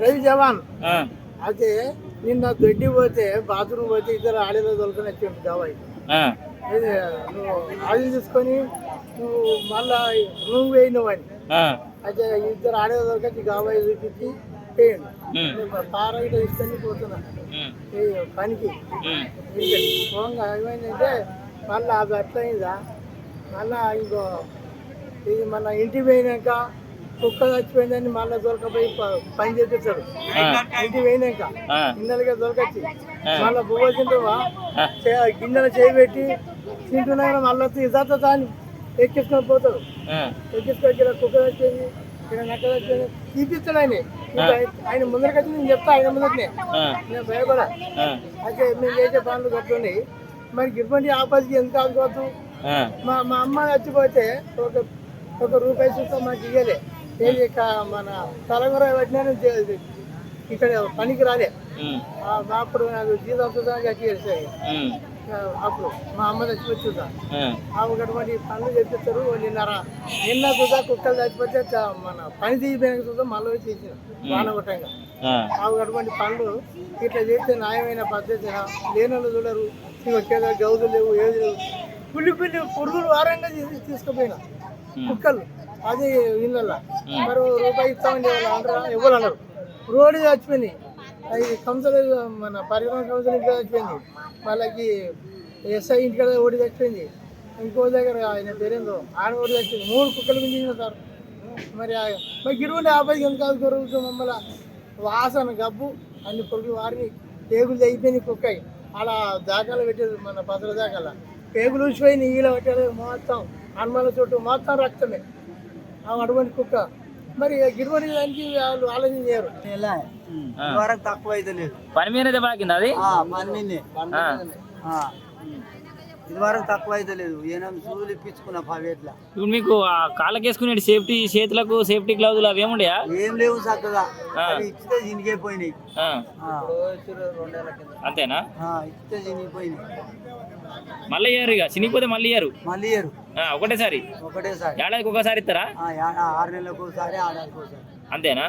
రవి జవాన్. అయితే నిన్న దొడ్డి పోతే బాత్రూమ్ పోతే ఇద్దరు ఆడేలో దొరకని వచ్చి కావాలి. నువ్వు ఆయిల్ తీసుకొని నువ్వు మళ్ళా నువ్వు వేయినవు అని. అయితే ఇద్దరు ఆడేలో దొరకచ్చి కావాలి చూపించి వేయండి. పార ఇట్లా తీసుకొని పోతున్నా పనికి. పోగా ఏమైందంటే మళ్ళీ అది అట్లయిందా మళ్ళా ఇంకో ఇది మళ్ళీ ఇంటికి పోయినాక కుక్క చచ్చిపోయిందని మళ్ళీ దొరకపోయి పని చేపిస్తాడు. ఇంటికి పోయినాక గిన్నెలుగా దొరకచ్చి మళ్ళీ బువ్వ తింటావా గిన్నెలు చేయబెట్టి తింటున్నా మళ్ళీ ఇదంతా దాన్ని ఎక్కించుకొని పోతాడు. ఎక్కించుకొని కుక్క చచ్చిపోయింది ఇక్కడ నక్క చచ్చిపోయింది తీపిస్తాడు ఆయన. ఆయన ముందరకచ్చి నేను చెప్తా ఆయన ముందరనే నేను భయపడా. అయితే మేము చేసే పనులు కట్టున్నాయి మరి ఇటువంటి ఆపదికి ఎందుకు ఆదుకోవద్దు. మా అమ్మ చచ్చిపోతే ఒక రూపాయి చూస్తా మాకు ఇవ్వలే. మన తలగుర పెట్టినా ఇక్కడ పనికి రాలే. అప్పుడు నాకు జీతం చూద్దాం కట్టేసాయి. అప్పుడు మా అమ్మ చచ్చిపోతుందా అటువంటి పనులు చేపిస్తారు. నిన్న చూద్దా కుక్కలు చచ్చిపోతే మన పని తీసిపోయిన చూద్దాం మళ్ళీ తీసిన వానగొట్టంగా అటువంటి పనులు ఇట్లా చేస్తే న్యాయమైన పద్ధతి. లేనోళ్ళు చూడరు. వచ్చేదా గౌదులు లేవు ఏది లేవు. పుల్లి పురుగులు వారంగా తీసుకుపోయినా కుక్కలు అది ఇళ్ళల్లో మరి రూపాయి ఇస్తామని ఎవరు అన్నారు. రోడ్డు చచ్చిపోయింది. అది కౌన్సిలర్ మన పరిశ్రమ కౌన్సిలర్ ఇంటికి చచ్చిపోయింది. వాళ్ళకి ఎస్ఐ ఇంటికాడ ఓడి చచ్చిపోయింది. ఇంకో దగ్గర ఆయన పేరేందో ఆయన ఓడి చచ్చిపోయింది. 3 కుక్కలు మించిన సార్. మరి ఇటువంటి ఆపదికి ఎంత కాదు మమ్మల్ని వాసన గబ్బు అన్ని పురుగులు వారిని పేగులు తెగిపోయినాయి. కుక్క అలా దాకాలు పెట్టేది మన పసల దాకాల పేగులు ఊసిపోయి నీళ్ళ పెట్టేది మొత్తం హనుమాల చుట్టూ మొత్తం రక్తమే అటువంటి కుక్క. మరి గిరువడి దానికి వాళ్ళు ఆలోచన చేయరు. వరకు తక్కువ అయితే లేదు పని మీద అది పని మీదే ఇది వరకు తక్కువ అయితే లేదు. సూదులు ఇప్పించుకున్నా పవేట్లా. ఇప్పుడు మీకు కాళ్ళకేసుకునే సేఫ్టీ చేతులకు సేఫ్టీ గ్లౌజులు అవి ఏముండయా? ఏం లేవు చక్కగా ఇచ్చితే జినిగే పోయినాయి. అంతేనా? ఇచ్చితే జినిగిపోయినాయి. మళ్ళీ ఇయ్యారు ఇక చినిగిపోతే మళ్ళీ ఇయ్యారు. ఒకటేసారి ఏడాదికి ఒకసారి ఇస్తారా? 6 నెలలకు ఒకసారి 6 నెలలకు ఒకసారి. అంతేనా?